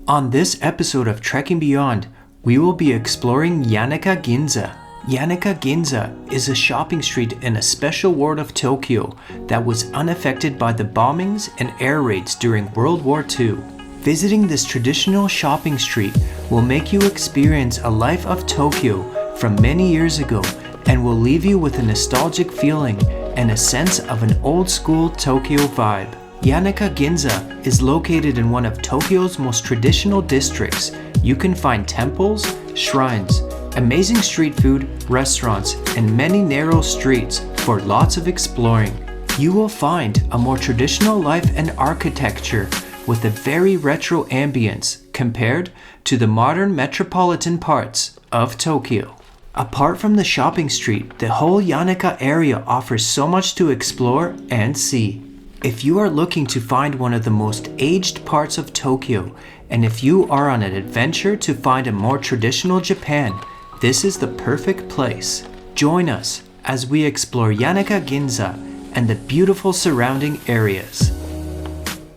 On this episode of Trekking Beyond, we will be exploring Yanaka Ginza. Yanaka Ginza is a shopping street in a special ward of Tokyo that was unaffected by the bombings and air raids during World War II. Visiting this traditional shopping street will make you experience a life of Tokyo from many years ago and will leave you with a nostalgic feeling and a sense of an old-school Tokyo vibe. Yanaka Ginza is located in one of Tokyo's most traditional districts. You can find temples, shrines, amazing street food, restaurants, and many narrow streets for lots of exploring. You will find a more traditional life and architecture with a very retro ambience compared to the modern metropolitan parts of Tokyo. Apart from the shopping street, the whole Yanaka area offers so much to explore and see. If you are looking to find one of the most aged parts of Tokyo, and if you are on an adventure to find a more traditional Japan, this is the perfect place. Join us as we explore Yanaka Ginza and the beautiful surrounding areas.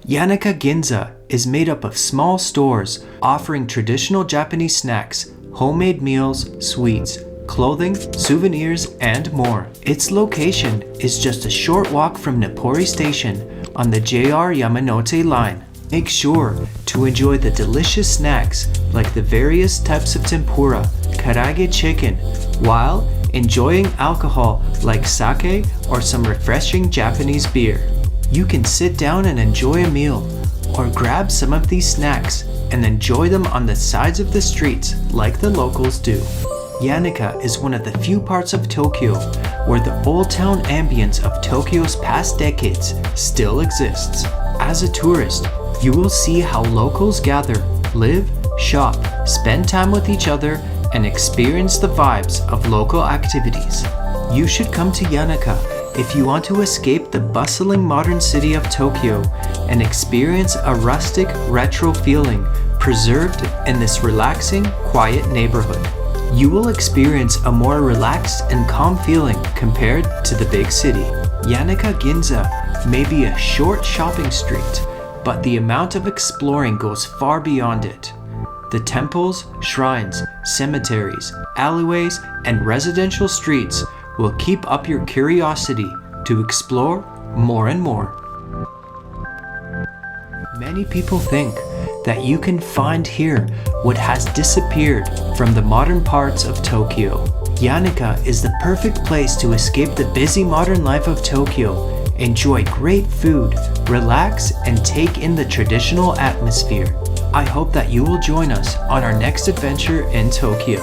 Yanaka Ginza is made up of small stores offering traditional Japanese snacks, homemade meals, sweets, clothing, souvenirs, and more. Its location is just a short walk from Nippori Station on the JR Yamanote line. Make sure to enjoy the delicious snacks like the various types of tempura, karaage chicken, while enjoying alcohol like sake or some refreshing Japanese beer. You can sit down and enjoy a meal, or grab some of these snacks and enjoy them on the sides of the streets like the locals do. Yanaka is one of the few parts of Tokyo where the old town ambience of Tokyo's past decades still exists. As a tourist, you will see how locals gather, live, shop, spend time with each other, and experience the vibes of local activities. You should come to Yanaka if you want to escape the bustling modern city of Tokyo and experience a rustic, retro feeling preserved in this relaxing, quiet neighborhood. You will experience a more relaxed and calm feeling compared to the big city. Yanaka Ginza may be a short shopping street, but the amount of exploring goes far beyond it. The temples, shrines, cemeteries, alleyways, and residential streets will keep up your curiosity to explore more and more. Many people think that you can find here what has disappeared from the modern parts of Tokyo. Yanaka is the perfect place to escape the busy modern life of Tokyo, enjoy great food, relax, and take in the traditional atmosphere. I hope that you will join us on our next adventure in Tokyo.